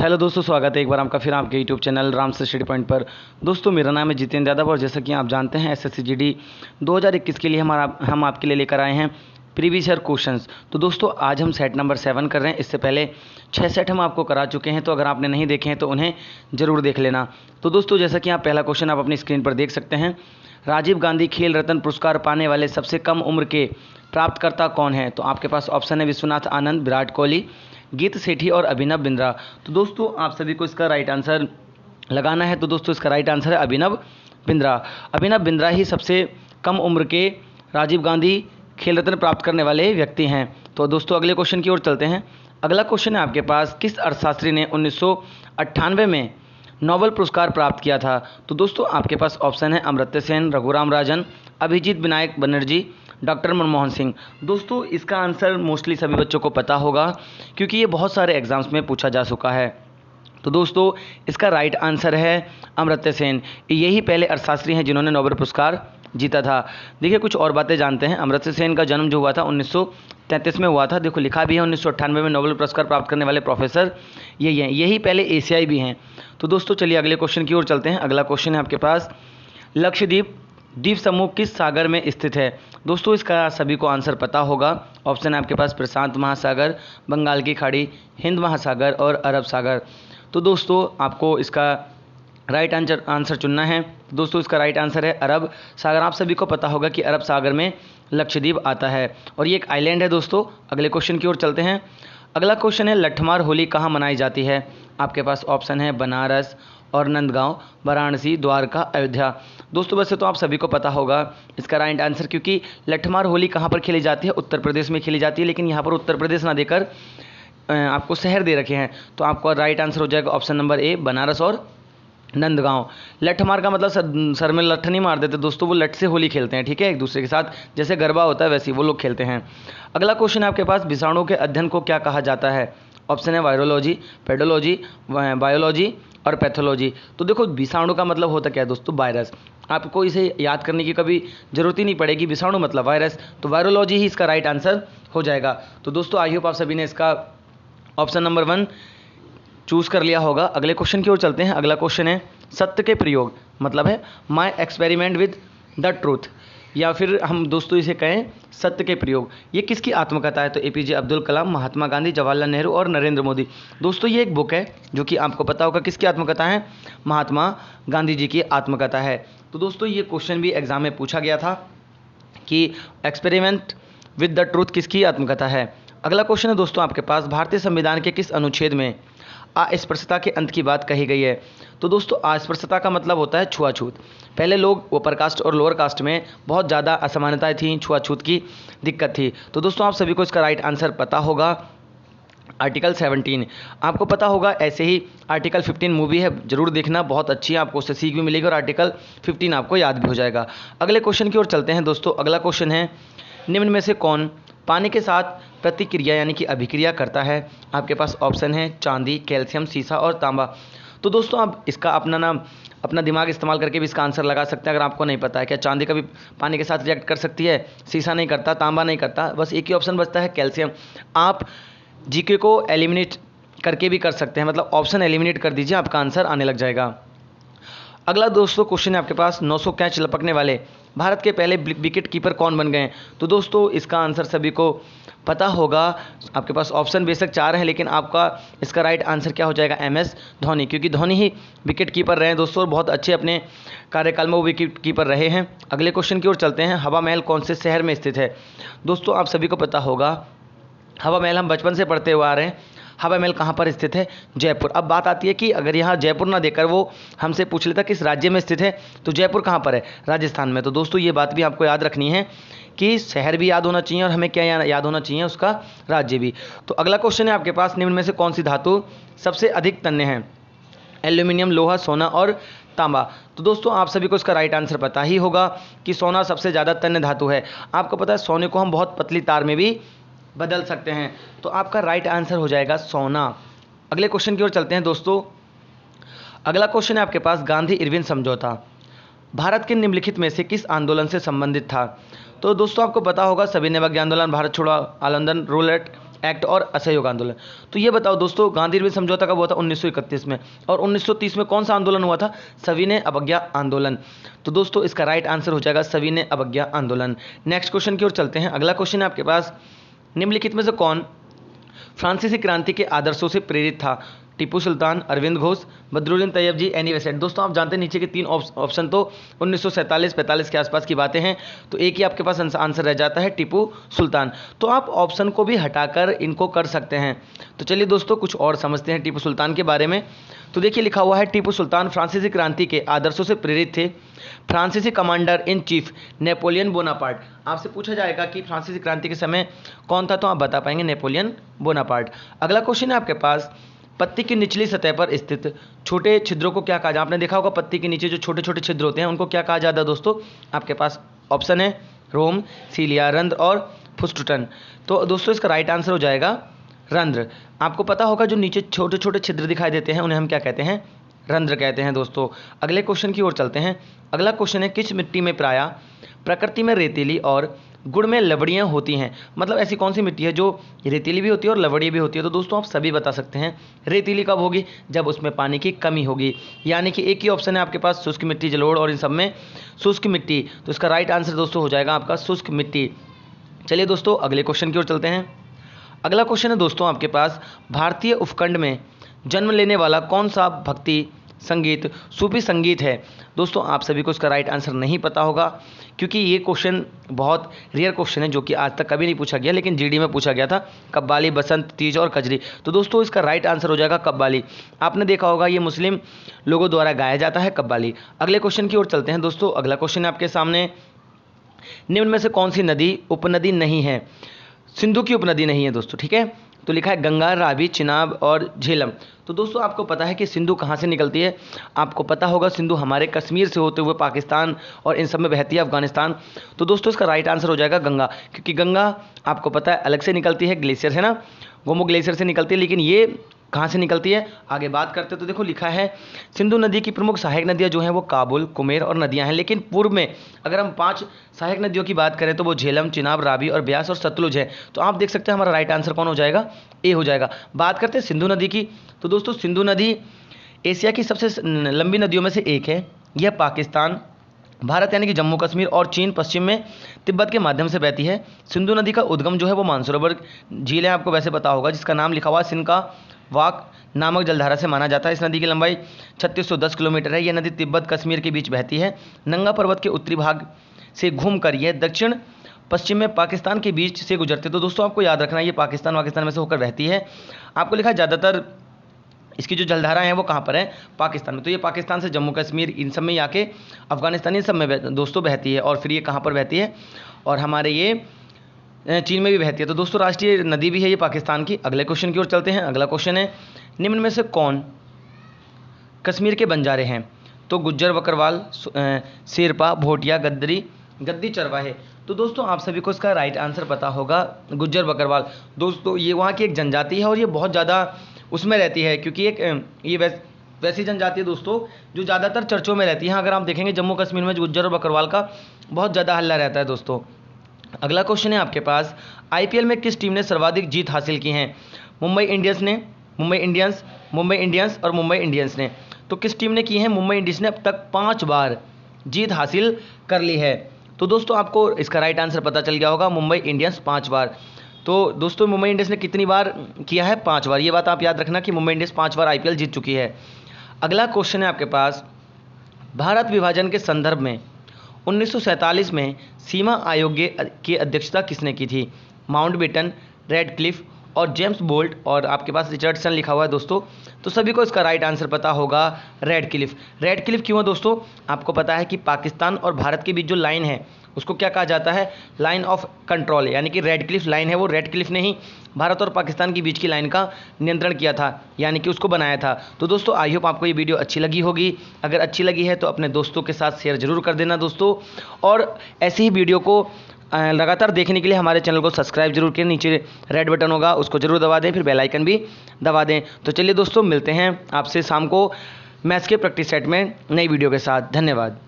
Hello दोस्तों, स्वागत है एक बार आपका फिर आपके यूट्यूब चैनल राम से स्टडी पॉइंट पर। दोस्तों मेरा नाम है जितेंद्र यादव और जैसा कि आप जानते हैं एसएससी जीडी 2021 के लिए हम आपके लिए लेकर आए हैं प्रीवियस ईयर क्वेश्चंस। तो दोस्तों आज हम सेट नंबर 7 कर रहे हैं। इससे पहले 6 सेट हम आपको करा चुके हैं, तो अगर आपने नहीं देखे हैं तो उन्हें ज़रूर देख लेना। तो दोस्तों जैसा कि आप पहला क्वेश्चन आप अपनी स्क्रीन पर देख सकते हैं, राजीव गांधी खेल रत्न पुरस्कार पाने वाले सबसे कम उम्र के प्राप्तकर्ता कौन है? तो आपके पास ऑप्शन है विश्वनाथ आनंद, विराट कोहली, गीत सेठी और अभिनव बिंद्रा। तो दोस्तों आप सभी को इसका राइट आंसर लगाना है। तो दोस्तों इसका राइट आंसर है अभिनव बिंद्रा। अभिनव बिंद्रा ही सबसे कम उम्र के राजीव गांधी खेल रत्न प्राप्त करने वाले व्यक्ति हैं। तो दोस्तों अगले क्वेश्चन की ओर चलते हैं। अगला क्वेश्चन है आपके पास, किस अर्थशास्त्री ने 1998 में नोबेल पुरस्कार प्राप्त किया था? तो दोस्तों आपके पास ऑप्शन है अमर्त्य सेन, रघुराम राजन, अभिजीत विनायक बनर्जी, डॉक्टर मनमोहन सिंह। दोस्तों इसका आंसर मोस्टली सभी बच्चों को पता होगा क्योंकि ये बहुत सारे एग्जाम्स में पूछा जा चुका है। तो दोस्तों इसका राइट आंसर है अमर्त्य सेन। यही पहले अर्थशास्त्री हैं जिन्होंने नोबेल पुरस्कार जीता था। देखिए कुछ और बातें जानते हैं। अमर्त्य सेन का जन्म जो हुआ था 1933 में हुआ था। देखो लिखा भी है 1998 में नोबेल पुरस्कार प्राप्त करने वाले प्रोफेसर यही हैं। यही पहले एशियाई भी हैं। तो दोस्तों चलिए अगले क्वेश्चन की ओर चलते हैं। अगला क्वेश्चन है आपके पास, लक्षद्वीप द्वीप समूह किस सागर में स्थित है? दोस्तों इसका सभी को आंसर पता होगा। ऑप्शन है आपके पास प्रशांत महासागर, बंगाल की खाड़ी, हिंद महासागर और अरब सागर। तो दोस्तों आपको इसका राइट आंसर चुनना है। दोस्तों इसका राइट आंसर है अरब सागर। आप सभी को पता होगा कि अरब सागर में लक्षद्वीप आता है और ये एक आइलैंड है। दोस्तों अगले क्वेश्चन की ओर चलते हैं। अगला क्वेश्चन है, लठमार होली कहाँ मनाई जाती है? आपके पास ऑप्शन है बनारस और नंदगांव, वाराणसी, द्वारका, अयोध्या। दोस्तों वैसे तो आप सभी को पता होगा इसका राइट आंसर, क्योंकि लठमार होली कहाँ पर खेली जाती है? उत्तर प्रदेश में खेली जाती है। लेकिन यहाँ पर उत्तर प्रदेश ना देकर आपको शहर दे रखे हैं, तो आपका राइट आंसर हो जाएगा ऑप्शन नंबर ए, बनारस और नंदगांव। लठमार का मतलब सर में लठ नहीं मार देते दोस्तों, वो लठ से होली खेलते हैं, ठीक है, एक दूसरे के साथ, जैसे गरबा होता है वैसे ही वो लोग खेलते हैं। अगला क्वेश्चन है आपके पास, विषाणु के अध्ययन को क्या कहा जाता है? ऑप्शन है वायरोलॉजी, पेडोलॉजी, बायोलॉजी और पैथोलॉजी। तो देखो विषाणु का मतलब होता क्या है दोस्तों? वायरस। आपको इसे याद करने की कभी जरूरत ही नहीं पड़ेगी, विषाणु मतलब वायरस, तो वायरोलॉजी ही इसका राइट आंसर हो जाएगा। तो दोस्तों आई होप आप सभी ने इसका ऑप्शन नंबर 1 चूज़ कर लिया होगा। अगले क्वेश्चन की ओर चलते हैं। अगला क्वेश्चन है, सत्य के प्रयोग मतलब है my experiment with the truth, या फिर हम दोस्तों इसे कहें सत्य के प्रयोग, ये किसकी आत्मकथा है? तो एपीजे अब्दुल कलाम, महात्मा गांधी, जवाहरलाल नेहरू और नरेंद्र मोदी। दोस्तों ये एक बुक है जो कि आपको पता होगा किसकी आत्मकथा है? महात्मा गांधी जी की आत्मकथा है। तो दोस्तों ये क्वेश्चन भी एग्जाम में पूछा गया था कि एक्सपेरिमेंट विद द ट्रूथ किसकी आत्मकथा है। अगला क्वेश्चन है दोस्तों आपके पास, भारतीय संविधान के किस अनुच्छेद में अस्पृश्यता के अंत की बात कही गई है? तो दोस्तों अस्पृश्यता का मतलब होता है छुआछूत। पहले लोग ऊपर कास्ट और लोअर कास्ट में बहुत ज़्यादा असमानताएं थी, छुआछूत की दिक्कत थी। तो दोस्तों आप सभी को इसका राइट आंसर पता होगा, आर्टिकल 17। आपको पता होगा ऐसे ही आर्टिकल 15 मूवी है, जरूर देखना, बहुत अच्छी है, आपको उससे सीख भी मिलेगी और आर्टिकल 15 आपको याद भी हो जाएगा। अगले क्वेश्चन की ओर चलते हैं दोस्तों। अगला क्वेश्चन है, निम्न में से कौन पानी के साथ प्रतिक्रिया यानी कि अभिक्रिया करता है? आपके पास ऑप्शन है चांदी, कैल्शियम, सीसा और तांबा। तो दोस्तों आप इसका अपना दिमाग इस्तेमाल करके भी इसका आंसर लगा सकते हैं। अगर आपको नहीं पता है, क्या चांदी कभी पानी के साथ रिएक्ट कर सकती है? सीसा नहीं करता, तांबा नहीं करता, बस एक ही ऑप्शन बचता है कैल्शियम। आप जीके को एलिमिनेट करके भी कर सकते हैं, मतलब ऑप्शन एलिमिनेट कर दीजिए, आपका आंसर आने लग जाएगा। अगला दोस्तों क्वेश्चन है आपके पास, 900 कैच लपकने वाले भारत के पहले विकेट कीपर कौन बन गए? तो दोस्तों इसका आंसर सभी को पता होगा। आपके पास ऑप्शन बेशक 4 हैं, लेकिन आपका इसका राइट आंसर क्या हो जाएगा? MS धोनी, क्योंकि धोनी ही विकेट कीपर रहे हैं दोस्तों और बहुत अच्छे अपने कार्यकाल में वो विकेट कीपर रहे हैं। अगले क्वेश्चन की ओर चलते हैं। हवा महल कौन से शहर में स्थित है? दोस्तों आप सभी को पता होगा, हवा महल हम बचपन से पढ़ते हुए आ रहे हैं। हवा महल कहाँ पर स्थित है? जयपुर। अब बात आती है कि अगर यहाँ जयपुर ना देकर वो हमसे पूछ लेता किस राज्य में स्थित है, तो जयपुर कहाँ पर है? राजस्थान में। तो दोस्तों ये बात भी आपको याद रखनी है कि शहर भी याद होना चाहिए और हमें क्या याद होना चाहिए? उसका राज्य भी। तो अगला क्वेश्चन है आपके पास, निम्न में से कौन सी धातु सबसे अधिक तन्य है? एल्यूमिनियम, लोहा, सोना और तांबा। तो दोस्तों आप सभी को इसका राइट आंसर पता ही होगा कि सोना सबसे ज़्यादा तन्य धातु है। आपको पता है सोने को हम बहुत पतली तार में भी बदल सकते हैं, तो आपका राइट आंसर हो जाएगा सोना। अगले क्वेश्चन की ओर चलते हैं दोस्तों। अगला क्वेश्चन है आपके पास, गांधी इरविन समझौता भारत के निम्नलिखित में से किस आंदोलन से संबंधित था? तो दोस्तों आपको पता होगा सविनय अवज्ञा आंदोलन, भारत छोड़ो आंदोलन, रूल एट एक्ट और असहयोग आंदोलन। तो ये बताओ दोस्तों, गांधी इरविन समझौता कब हुआ था? 1931 में। और 1930 में कौन सा आंदोलन हुआ था? सविनय अवज्ञा आंदोलन। तो दोस्तों इसका राइट आंसर हो जाएगा सविनय अवज्ञा आंदोलन। नेक्स्ट क्वेश्चन की ओर चलते हैं। अगला क्वेश्चन है आपके पास, निम्नलिखित में से कौन फ्रांसीसी क्रांति के आदर्शों से प्रेरित था? टीपू सुल्तान, अरविंद घोष, बदरुद्दीन तैयब जी, एनी बेसेंट। दोस्तों आप जानते हैं नीचे के तीन ऑप्शन तो 1947-45 के आसपास की बातें हैं, तो एक ही आपके पास आंसर रह जाता है, टीपू सुल्तान। तो आप ऑप्शन को भी हटाकर इनको कर सकते हैं। तो चलिए दोस्तों कुछ और समझते हैं टीपू सुल्तान के बारे में। तो देखिए लिखा हुआ है, टीपू सुल्तान फ्रांसीसी क्रांति के आदर्शों से प्रेरित थे। फ्रांसीसी commander in chief Napoleon Bonaparte. आपसे पूछा जाएगा कि फ्रांसीसी क्रांति के समय कौन था, तो आप बता पाएंगे नेपोलियन बोनापार्ट। अगला क्वेश्चन है आपके पास, पत्ती की निचली सतह पर स्थित छोटे छिद्रों को क्या कहा जाता है? आपने देखा होगा पत्ती के नीचे जो छोटे छोटे छिद्र होते हैं उनको क्या कहा जाता है दोस्तों? आपके पास ऑप्शन है रोम, सीलिया, रंध्र और फुस्टुटन। तो दोस्तों इसका राइट आंसर हो जाएगा रंध्र। आपको पता होगा जो नीचे छोटे छोटे छिद्र दिखाई देते हैं उन्हें हम क्या कहते हैं? रंध्र कहते हैं दोस्तों। अगले क्वेश्चन की ओर चलते हैं। अगला क्वेश्चन है, किस मिट्टी में प्रायः प्रकृति में रेतीली और गुड़ में लवड़ियाँ होती हैं? मतलब ऐसी कौन सी मिट्टी है जो रेतीली भी होती है और लवड़ी भी होती है? तो दोस्तों आप सभी बता सकते हैं। रेतीली कब होगी? जब उसमें पानी की कमी होगी। यानी कि एक ही ऑप्शन है आपके पास, शुष्क मिट्टी, जलोढ़, और इन सब में शुष्क मिट्टी। तो इसका राइट आंसर दोस्तों हो जाएगा आपका शुष्क मिट्टी। चलिए दोस्तों अगले क्वेश्चन की ओर चलते हैं। अगला क्वेश्चन है दोस्तों आपके पास, भारतीय उपखंड में जन्म लेने वाला कौन सा भक्ति संगीत सूफी संगीत है? दोस्तों आप सभी को इसका राइट आंसर नहीं पता होगा, क्योंकि ये क्वेश्चन बहुत रेयर क्वेश्चन है जो कि आज तक कभी नहीं पूछा गया, लेकिन जीडी में पूछा गया था। कव्वाली, बसंत, तीज और कजरी। तो दोस्तों इसका राइट आंसर हो जाएगा कव्वाली। आपने देखा होगा ये मुस्लिम लोगों द्वारा गाया जाता है कव्वाली। अगले क्वेश्चन की ओर चलते हैं दोस्तों। अगला क्वेश्चन है आपके सामने, निम्न में से कौन सी नदी उपनदी नहीं है? सिंधु की उपनदी नहीं है दोस्तों, ठीक है। तो लिखा है गंगा, रावी, चिनाब और झेलम। तो दोस्तों आपको पता है कि सिंधु कहाँ से निकलती है? आपको पता होगा सिंधु हमारे कश्मीर से होते हुए पाकिस्तान और इन सब में बहती है, अफगानिस्तान। तो दोस्तों इसका राइट आंसर हो जाएगा गंगा, क्योंकि गंगा आपको पता है अलग से निकलती है, ग्लेशियर है ना, गोमू ग्लेशियर से निकलती है। लेकिन ये कहाँ से निकलती है आगे बात करते हैं। तो देखो लिखा है, सिंधु नदी की प्रमुख सहायक नदियाँ जो हैं वो काबुल, कुमेर और नदियाँ हैं। लेकिन पूर्व में अगर हम 5 सहायक नदियों की बात करें तो वो झेलम, चिनाब, रावी और ब्यास और सतलुज है। तो आप देख सकते हैं हमारा राइट आंसर कौन हो जाएगा? ए हो जाएगा। बात करते हैं सिंधु नदी की। तो दोस्तों सिंधु नदी एशिया की सबसे लंबी नदियों में से एक है। यह पाकिस्तान, भारत यानी कि जम्मू कश्मीर और चीन पश्चिम में तिब्बत के माध्यम से बहती है। सिंधु नदी का उद्गम जो है वो मानसरोवर झील है, आपको वैसे पता होगा, जिसका नाम लिखा हुआ सिंध का वाक नामक जलधारा से माना जाता है। इस नदी की लंबाई 3610 किलोमीटर है। यह नदी तिब्बत कश्मीर के बीच बहती है। नंगा पर्वत के उत्तरी भाग से घूमकर यह दक्षिण पश्चिम में पाकिस्तान के बीच से गुजरती है। तो दोस्तों आपको याद रखना है ये पाकिस्तान में से होकर बहती है। आपको लिखा है ज़्यादातर इसकी जो जलधाराएं हैं वो कहाँ पर है? पाकिस्तान में। तो ये पाकिस्तान से जम्मू कश्मीर इन सब में ही आके अफगानिस्तान इन सब में दोस्तों बहती है। और फिर ये कहाँ पर बहती है? और हमारे ये चीन में भी बहती है। तो दोस्तों राष्ट्रीय नदी भी है ये पाकिस्तान की। अगले क्वेश्चन की ओर चलते हैं। अगला क्वेश्चन है, निम्न में से कौन कश्मीर के बंजारे हैं? तो गुज्जर, बकरवाल, शेरपा, भोटिया, गद्दी, चरवाहे। तो दोस्तों आप सभी को इसका राइट आंसर पता होगा, गुज्जर बकरवाल। दोस्तों ये वहाँ की एक जनजाति है और ये बहुत ज़्यादा उसमें रहती है, क्योंकि ये वैसी जनजाति है दोस्तों जो ज़्यादातर चर्चों में रहती है। अगर आप देखेंगे जम्मू कश्मीर में गुज्जर और बकरवाल का बहुत ज़्यादा हल्ला रहता है दोस्तों। अगला क्वेश्चन है आपके पास, आईपीएल में किस टीम ने सर्वाधिक जीत हासिल की हैं? मुंबई इंडियंस और मुंबई इंडियंस ने। तो किस टीम ने की है? मुंबई इंडियंस ने अब तक 5 बार जीत हासिल कर ली है। तो दोस्तों आपको इसका राइट आंसर पता चल गया होगा, मुंबई इंडियंस 5 बार। तो दोस्तों मुंबई इंडियंस ने कितनी बार किया है? 5 बार। ये बात आप याद रखना कि मुंबई इंडियंस 5 बार आईपीएल जीत चुकी है। अगला क्वेश्चन है आपके पास, भारत विभाजन के संदर्भ में 1947 में सीमा आयोग की अध्यक्षता किसने की थी? माउंटबेटन, रेडक्लिफ और जेम्स बोल्ट, और आपके पास रिचर्डसन लिखा हुआ है दोस्तों। तो सभी को इसका राइट आंसर पता होगा, रेडक्लिफ। रेडक्लिफ क्यों है दोस्तों? आपको पता है कि पाकिस्तान और भारत के बीच जो लाइन है उसको क्या कहा जाता है? लाइन ऑफ कंट्रोल, यानी कि रेडक्लिफ लाइन है वो रेडक्लिफ ने ही भारत और पाकिस्तान के बीच की लाइन का नियंत्रण किया था, यानी कि उसको बनाया था। तो दोस्तों आई होप आपको ये वीडियो अच्छी लगी होगी। अगर अच्छी लगी है तो अपने दोस्तों के साथ शेयर जरूर कर देना दोस्तों, और ऐसी ही वीडियो को लगातार देखने के लिए हमारे चैनल को सब्सक्राइब जरूर करें। नीचे रेड बटन होगा उसको जरूर दबा दें, फिर बेल आइकन भी दबा दें। तो चलिए दोस्तों मिलते हैं आपसे शाम को मैथ्स के प्रैक्टिस सेट में नई वीडियो के साथ। धन्यवाद।